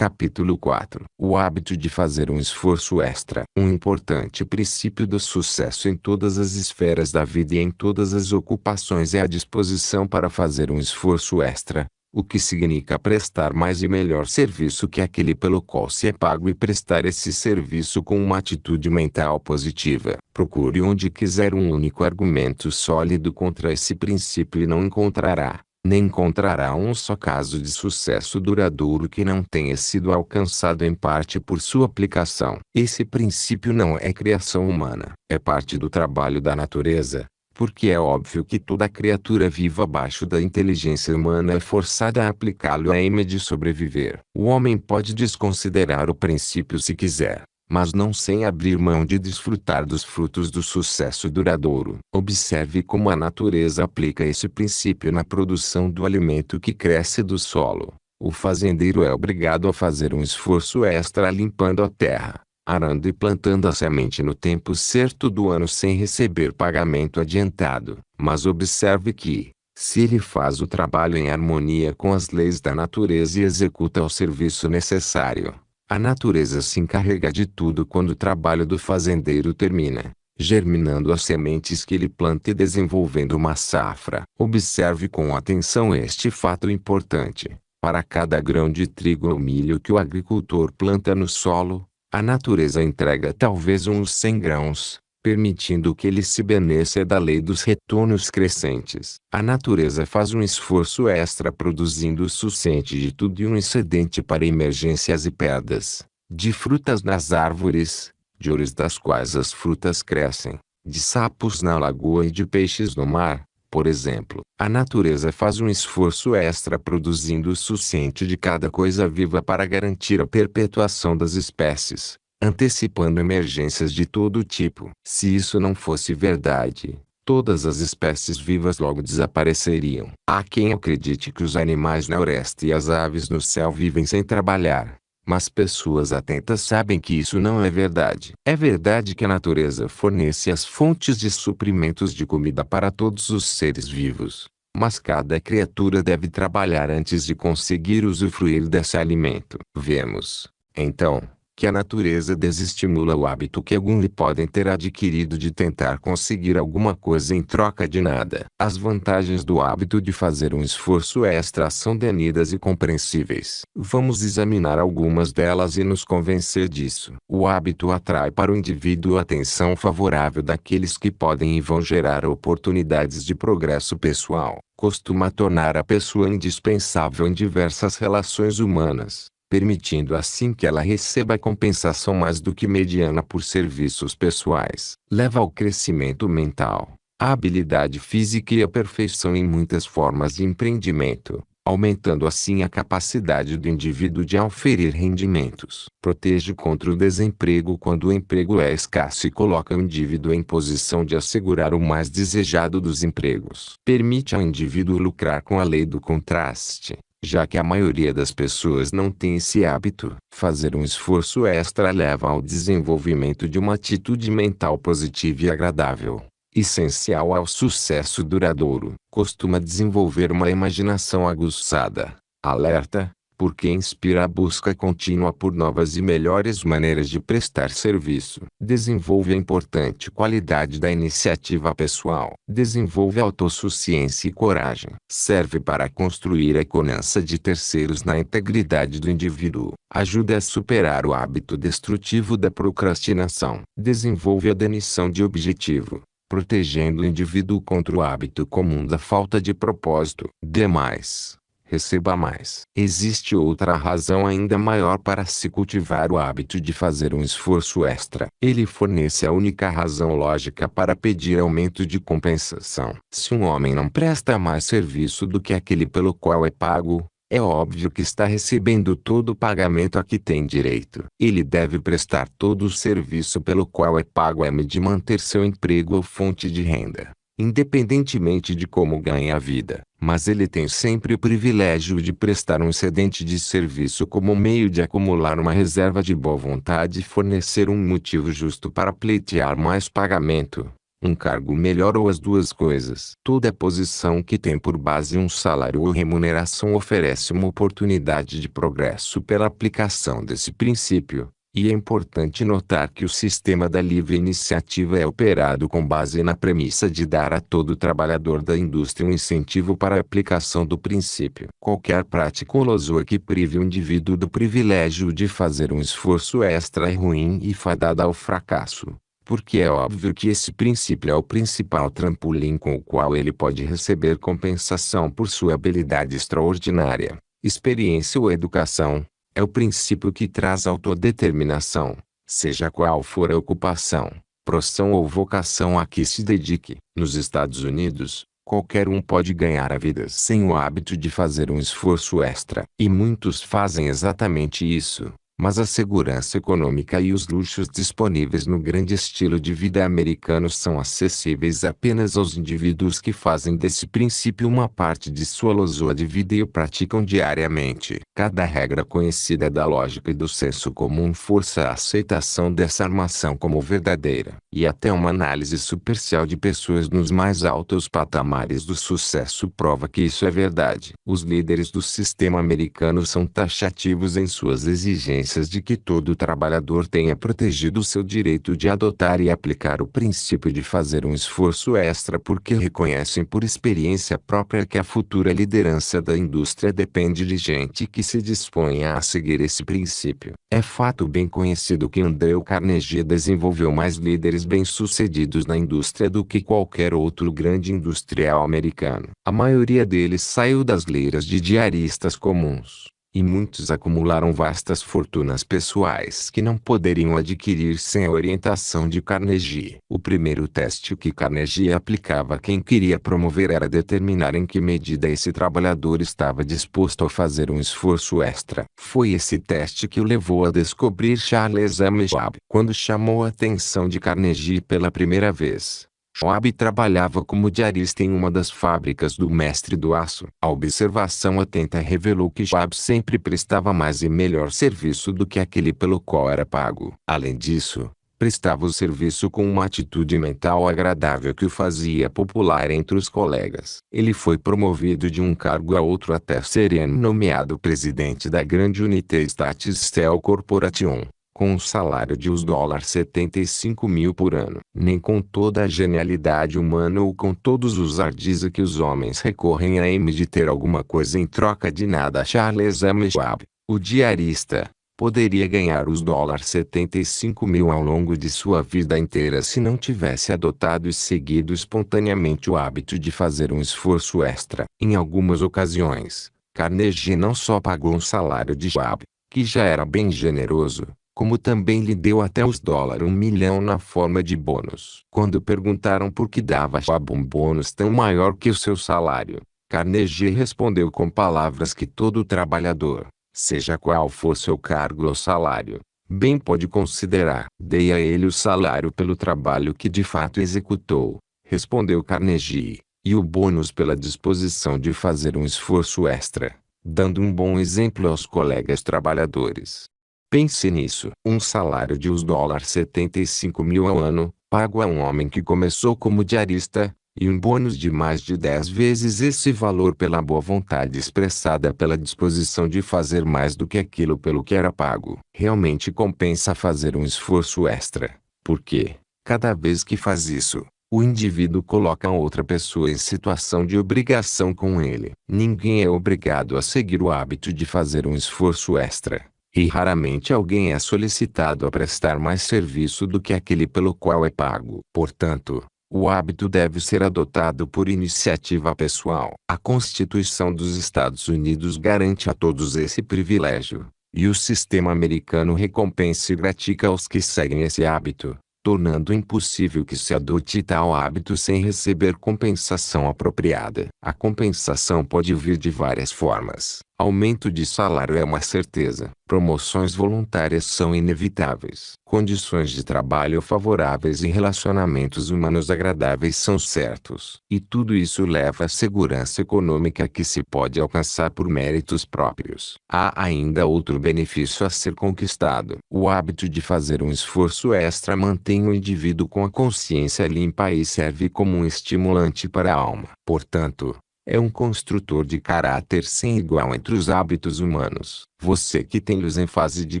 Capítulo 4. O hábito de fazer um esforço extra. Um importante princípio do sucesso em todas as esferas da vida e em todas as ocupações é a disposição para fazer um esforço extra, o que significa prestar mais e melhor serviço que aquele pelo qual se é pago e prestar esse serviço com uma atitude mental positiva. Procure onde quiser um único argumento sólido contra esse princípio e não encontrará. Nem encontrará um só caso de sucesso duradouro que não tenha sido alcançado em parte por sua aplicação. Esse princípio não é criação humana, é parte do trabalho da natureza, porque é óbvio que toda criatura viva abaixo da inteligência humana é forçada a aplicá-lo a aim de sobreviver. O homem pode desconsiderar o princípio se quiser, mas não sem abrir mão de desfrutar dos frutos do sucesso duradouro. Observe como a natureza aplica esse princípio na produção do alimento que cresce do solo. O fazendeiro é obrigado a fazer um esforço extra limpando a terra, arando e plantando a semente no tempo certo do ano sem receber pagamento adiantado. Mas observe que, se ele faz o trabalho em harmonia com as leis da natureza e executa o serviço necessário, a natureza se encarrega de tudo quando o trabalho do fazendeiro termina, germinando as sementes que ele planta e desenvolvendo uma safra. Observe com atenção este fato importante. Para cada grão de trigo ou milho que o agricultor planta no solo, a natureza entrega talvez uns 100 grãos, permitindo que ele se beneficie da lei dos retornos crescentes. A natureza faz um esforço extra produzindo o suficiente de tudo e um excedente para emergências e perdas, de frutas nas árvores, de ouros das quais as frutas crescem, de sapos na lagoa e de peixes no mar, por exemplo. A natureza faz um esforço extra produzindo o suficiente de cada coisa viva para garantir a perpetuação das espécies, antecipando emergências de todo tipo. Se isso não fosse verdade, todas as espécies vivas logo desapareceriam. Há quem acredite que os animais na floresta e as aves no céu vivem sem trabalhar, mas pessoas atentas sabem que isso não é verdade. É verdade que a natureza fornece as fontes de suprimentos de comida para todos os seres vivos, mas cada criatura deve trabalhar antes de conseguir usufruir desse alimento. Vemos, então, que a natureza desestimula o hábito que alguns podem ter adquirido de tentar conseguir alguma coisa em troca de nada. As vantagens do hábito de fazer um esforço extra são nítidas e compreensíveis. Vamos examinar algumas delas e nos convencer disso. O hábito atrai para o indivíduo a atenção favorável daqueles que podem e vão gerar oportunidades de progresso pessoal. Costuma tornar a pessoa indispensável em diversas relações humanas, permitindo assim que ela receba compensação mais do que mediana por serviços pessoais. Leva ao crescimento mental, à habilidade física e à perfeição em muitas formas de empreendimento, aumentando assim a capacidade do indivíduo de auferir rendimentos. Protege contra o desemprego quando o emprego é escasso e coloca o indivíduo em posição de assegurar o mais desejado dos empregos. Permite ao indivíduo lucrar com a lei do contraste. Já que a maioria das pessoas não tem esse hábito, fazer um esforço extra leva ao desenvolvimento de uma atitude mental positiva e agradável, essencial ao sucesso duradouro. Costuma desenvolver uma imaginação aguçada, alerta, porque inspira a busca contínua por novas e melhores maneiras de prestar serviço. Desenvolve a importante qualidade da iniciativa pessoal. Desenvolve autossuficiência e coragem. Serve para construir a confiança de terceiros na integridade do indivíduo. Ajuda a superar o hábito destrutivo da procrastinação. Desenvolve a definição de objetivo, protegendo o indivíduo contra o hábito comum da falta de propósito. Dê mais, receba mais. Existe outra razão ainda maior para se cultivar o hábito de fazer um esforço extra. Ele fornece a única razão lógica para pedir aumento de compensação. Se um homem não presta mais serviço do que aquele pelo qual é pago, é óbvio que está recebendo todo o pagamento a que tem direito. Ele deve prestar todo o serviço pelo qual é pago a fim de manter seu emprego ou fonte de renda, independentemente de como ganha a vida. Mas ele tem sempre o privilégio de prestar um excedente de serviço como meio de acumular uma reserva de boa vontade e fornecer um motivo justo para pleitear mais pagamento. um cargo melhor ou as duas coisas. Toda posição que tem por base um salário ou remuneração oferece uma oportunidade de progresso pela aplicação desse princípio. E é importante notar que o sistema da livre iniciativa é operado com base na premissa de dar a todo trabalhador da indústria um incentivo para a aplicação do princípio. Qualquer prática ou lozoa que prive o indivíduo do privilégio de fazer um esforço extra é ruim e fadada ao fracasso, porque é óbvio que esse princípio é o principal trampolim com o qual ele pode receber compensação por sua habilidade extraordinária, experiência ou educação. É o princípio que traz autodeterminação, seja qual for a ocupação, profissão ou vocação a que se dedique. Nos Estados Unidos, qualquer um pode ganhar a vida sem o hábito de fazer um esforço extra. E muitos fazem exatamente isso. Mas a segurança econômica e os luxos disponíveis no grande estilo de vida americano são acessíveis apenas aos indivíduos que fazem desse princípio uma parte de sua lozoa de vida e o praticam diariamente. Cada regra conhecida da lógica e do senso comum força a aceitação dessa armação como verdadeira. E até uma análise superficial de pessoas nos mais altos patamares do sucesso prova que isso é verdade. Os líderes do sistema americano são taxativos em suas exigências de que todo trabalhador tenha protegido seu direito de adotar e aplicar o princípio de fazer um esforço extra porque reconhecem por experiência própria que a futura liderança da indústria depende de gente que se disponha a seguir esse princípio. É fato bem conhecido que Andrew Carnegie desenvolveu mais líderes bem-sucedidos na indústria do que qualquer outro grande industrial americano. A maioria deles saiu das leiras de diaristas comuns. E muitos acumularam vastas fortunas pessoais que não poderiam adquirir sem a orientação de Carnegie. O primeiro teste que Carnegie aplicava a quem queria promover era determinar em que medida esse trabalhador estava disposto a fazer um esforço extra. Foi esse teste que o levou a descobrir Charles M. Schwab. Quando chamou a atenção de Carnegie pela primeira vez, Schwab trabalhava como diarista em uma das fábricas do mestre do aço. A observação atenta revelou que Schwab sempre prestava mais e melhor serviço do que aquele pelo qual era pago. Além disso, prestava o serviço com uma atitude mental agradável que o fazia popular entre os colegas. Ele foi promovido de um cargo a outro até ser nomeado presidente da grande United States Steel Corporation, com um salário de $75.000 por ano. Nem com toda a genialidade humana ou com todos os ardis a que os homens recorrem a de ter alguma coisa em troca de nada, Charles M. Schwab, o diarista, poderia ganhar os $75.000 ao longo de sua vida inteira se não tivesse adotado e seguido espontaneamente o hábito de fazer um esforço extra. Em algumas ocasiões, Carnegie não só pagou um salário de Schwab, que já era bem generoso, como também lhe deu até os $1 milhão na forma de bônus. Quando perguntaram por que dava a Schwab um bônus tão maior que o seu salário, Carnegie respondeu com palavras que todo trabalhador, seja qual for seu cargo ou salário, bem pode considerar. Dei a ele o salário pelo trabalho que de fato executou, respondeu Carnegie, e o bônus pela disposição de fazer um esforço extra, dando um bom exemplo aos colegas trabalhadores. Pense nisso. Um salário de $75.000 ao ano, pago a um homem que começou como diarista, e um bônus de mais de 10 vezes esse valor pela boa vontade expressada pela disposição de fazer mais do que aquilo pelo que era pago. Realmente compensa fazer um esforço extra, porque, cada vez que faz isso, o indivíduo coloca outra pessoa em situação de obrigação com ele. Ninguém é obrigado a seguir o hábito de fazer um esforço extra. E raramente alguém é solicitado a prestar mais serviço do que aquele pelo qual é pago. Portanto, o hábito deve ser adotado por iniciativa pessoal. A Constituição dos Estados Unidos garante a todos esse privilégio, e o sistema americano recompensa e gratica aos que seguem esse hábito, tornando impossível que se adote tal hábito sem receber compensação apropriada. A compensação pode vir de várias formas. Aumento de salário é uma certeza. Promoções voluntárias são inevitáveis. Condições de trabalho favoráveis e relacionamentos humanos agradáveis são certos. E tudo isso leva à segurança econômica que se pode alcançar por méritos próprios. Há ainda outro benefício a ser conquistado. O hábito de fazer um esforço extra mantém o indivíduo com a consciência limpa e serve como um estimulante para a alma. Portanto, é um construtor de caráter sem igual entre os hábitos humanos. Você que tem os em fase de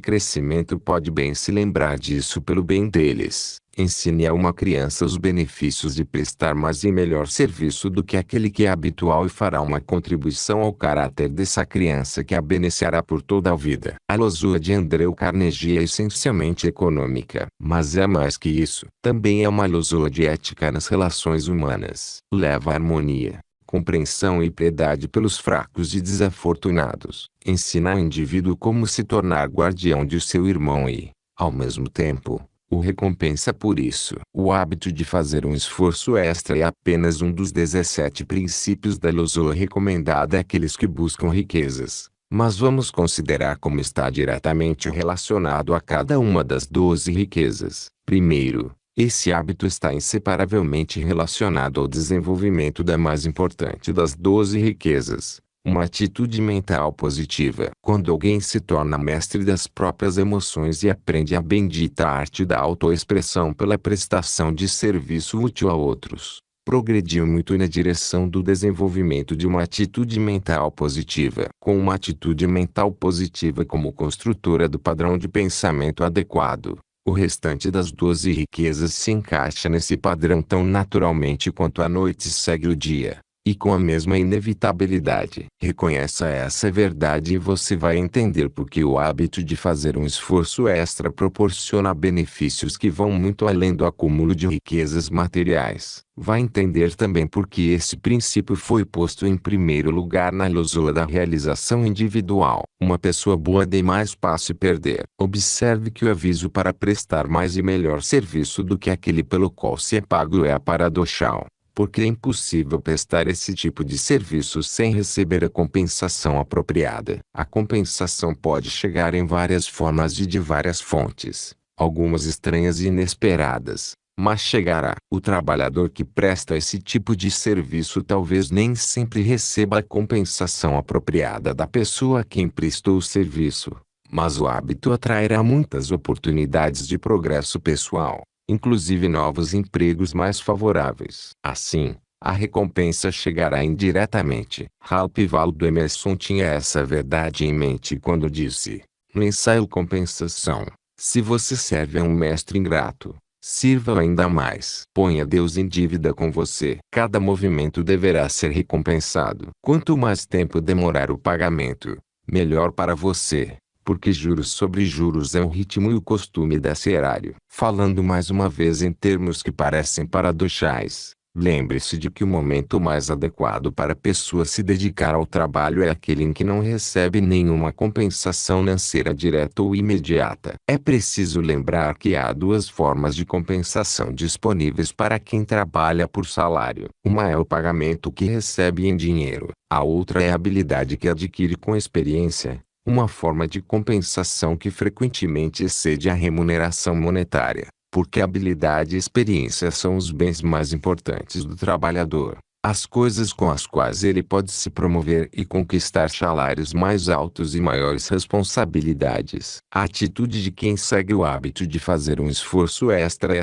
crescimento pode bem se lembrar disso pelo bem deles. Ensine a uma criança os benefícios de prestar mais e melhor serviço do que aquele que é habitual e fará uma contribuição ao caráter dessa criança que a beneficiará por toda a vida. A filosofia de Andrew Carnegie é essencialmente econômica, mas é mais que isso. Também é uma filosofia de ética nas relações humanas. Leva à harmonia, compreensão e piedade pelos fracos e desafortunados. Ensina ao indivíduo como se tornar guardião de seu irmão e, ao mesmo tempo, o recompensa por isso. O hábito de fazer um esforço extra é apenas um dos 17 princípios da filosofia recomendada àqueles que buscam riquezas. Mas vamos considerar como está diretamente relacionado a cada uma das 12 riquezas. Primeiro, esse hábito está inseparavelmente relacionado ao desenvolvimento da mais importante das 12 riquezas, uma atitude mental positiva. Quando alguém se torna mestre das próprias emoções e aprende a bendita arte da autoexpressão pela prestação de serviço útil a outros, progrediu muito na direção do desenvolvimento de uma atitude mental positiva. Com uma atitude mental positiva como construtora do padrão de pensamento adequado, o restante das 12 riquezas se encaixa nesse padrão tão naturalmente quanto a noite segue o dia, e com a mesma inevitabilidade. Reconheça essa verdade e você vai entender por que o hábito de fazer um esforço extra proporciona benefícios que vão muito além do acúmulo de riquezas materiais. Vai entender também por que esse princípio foi posto em primeiro lugar na filosofia da realização individual. Uma pessoa boa tem mais passo e perder. Observe que o aviso para prestar mais e melhor serviço do que aquele pelo qual se é pago é paradoxal, porque é impossível prestar esse tipo de serviço sem receber a compensação apropriada. A compensação pode chegar em várias formas e de várias fontes, algumas estranhas e inesperadas, mas chegará. O trabalhador que presta esse tipo de serviço talvez nem sempre receba a compensação apropriada da pessoa a quem prestou o serviço, mas o hábito atrairá muitas oportunidades de progresso pessoal, inclusive novos empregos mais favoráveis. Assim, a recompensa chegará indiretamente. Ralph Waldo Emerson tinha essa verdade em mente quando disse, no ensaio Compensação: se você serve a um mestre ingrato, sirva-o ainda mais. Ponha Deus em dívida com você. Cada movimento deverá ser recompensado. Quanto mais tempo demorar o pagamento, melhor para você, porque juros sobre juros é o ritmo e o costume desse erário. Falando mais uma vez em termos que parecem paradoxais, lembre-se de que o momento mais adequado para a pessoa se dedicar ao trabalho é aquele em que não recebe nenhuma compensação financeira direta ou imediata. É preciso lembrar que há duas formas de compensação disponíveis para quem trabalha por salário. Uma é o pagamento que recebe em dinheiro, a outra é a habilidade que adquire com experiência, uma forma de compensação que frequentemente excede a remuneração monetária, porque habilidade e experiência são os bens mais importantes do trabalhador, as coisas com as quais ele pode se promover e conquistar salários mais altos e maiores responsabilidades. A atitude de quem segue o hábito de fazer um esforço extra é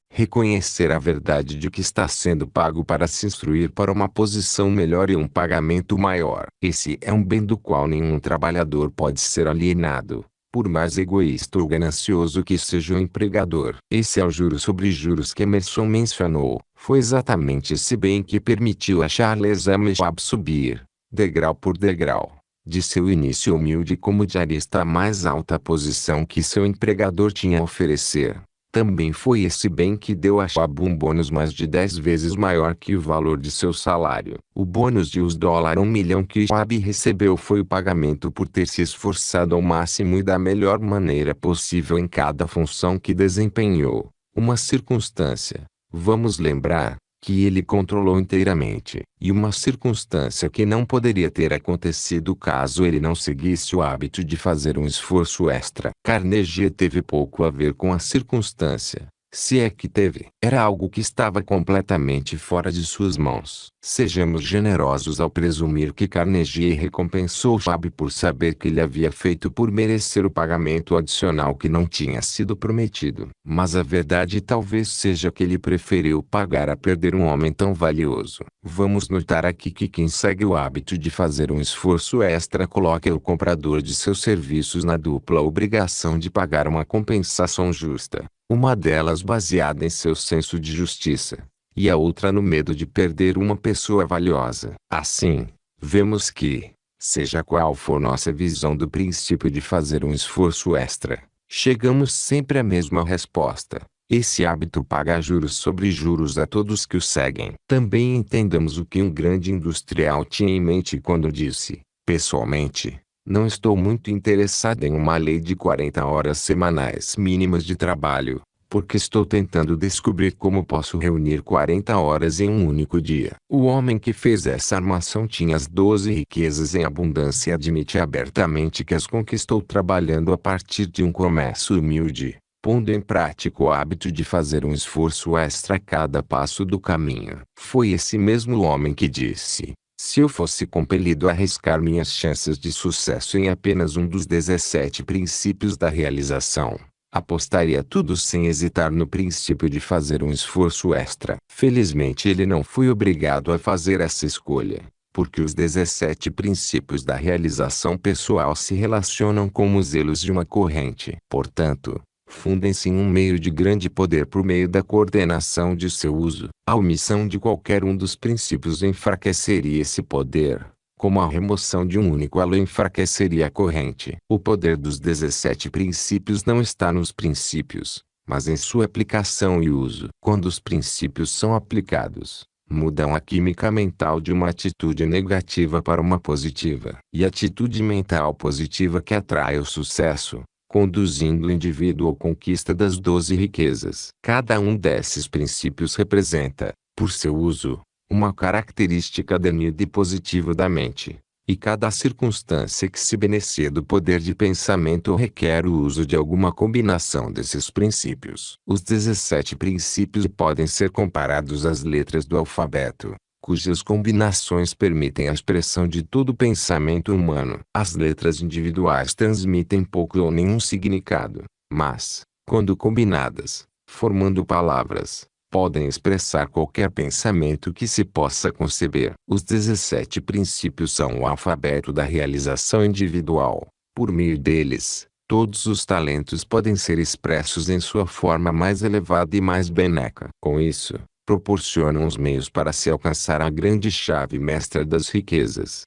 reconhecer a verdade de que está sendo pago para se instruir para uma posição melhor e um pagamento maior. Esse é um bem do qual nenhum trabalhador pode ser alienado, por mais egoísta ou ganancioso que seja o empregador. Esse é o juros sobre juros que Emerson mencionou. Foi exatamente esse bem que permitiu a Charles M. Schwab subir, degrau por degrau, de seu início humilde como diarista à mais alta posição que seu empregador tinha a oferecer. Também foi esse bem que deu a Schwab um bônus mais de 10 vezes maior que o valor de seu salário. O bônus de $1 milhão que Schwab recebeu foi o pagamento por ter se esforçado ao máximo e da melhor maneira possível em cada função que desempenhou. Uma circunstância, vamos lembrar, que ele controlou inteiramente, e uma circunstância que não poderia ter acontecido caso ele não seguisse o hábito de fazer um esforço extra. Carnegie teve pouco a ver com a circunstância. Se é que teve, era algo que estava completamente fora de suas mãos. Sejamos generosos ao presumir que Carnegie recompensou Schwab por saber que ele havia feito por merecer o pagamento adicional que não tinha sido prometido. Mas a verdade talvez seja que ele preferiu pagar a perder um homem tão valioso. Vamos notar aqui que quem segue o hábito de fazer um esforço extra coloca o comprador de seus serviços na dupla obrigação de pagar uma compensação justa. Uma delas baseada em seu senso de justiça, e a outra no medo de perder uma pessoa valiosa. Assim, vemos que, seja qual for nossa visão do princípio de fazer um esforço extra, chegamos sempre à mesma resposta. Esse hábito paga juros sobre juros a todos que o seguem. Também entendamos o que um grande industrial tinha em mente quando disse, pessoalmente, não estou muito interessado em uma lei de 40 horas semanais mínimas de trabalho, porque estou tentando descobrir como posso reunir 40 horas em um único dia. O homem que fez essa armação tinha as 12 riquezas em abundância e admite abertamente que as conquistou trabalhando a partir de um comércio humilde, pondo em prática o hábito de fazer um esforço extra a cada passo do caminho. Foi esse mesmo homem que disse, se eu fosse compelido a arriscar minhas chances de sucesso em apenas um dos 17 princípios da realização, apostaria tudo sem hesitar no princípio de fazer um esforço extra. Felizmente ele não foi obrigado a fazer essa escolha, porque os 17 princípios da realização pessoal se relacionam com os elos de uma corrente. Portanto, fundem-se em um meio de grande poder por meio da coordenação de seu uso. A omissão de qualquer um dos princípios enfraqueceria esse poder, como a remoção de um único elo enfraqueceria a corrente. O poder dos 17 princípios não está nos princípios, mas em sua aplicação e uso. Quando os princípios são aplicados, mudam a química mental de uma atitude negativa para uma positiva. E a atitude mental positiva que atrai o sucesso, conduzindo o indivíduo à conquista das 12 riquezas. Cada um desses princípios representa, por seu uso, uma característica definida e positiva da mente, e cada circunstância que se beneficia do poder de pensamento requer o uso de alguma combinação desses princípios. Os 17 princípios podem ser comparados às letras do alfabeto, cujas combinações permitem a expressão de todo o pensamento humano. As letras individuais transmitem pouco ou nenhum significado, mas, quando combinadas, formando palavras, podem expressar qualquer pensamento que se possa conceber. Os 17 princípios são o alfabeto da realização individual. Por meio deles, todos os talentos podem ser expressos em sua forma mais elevada e mais benéfica. Com isso, proporcionam os meios para se alcançar a grande chave mestra das riquezas.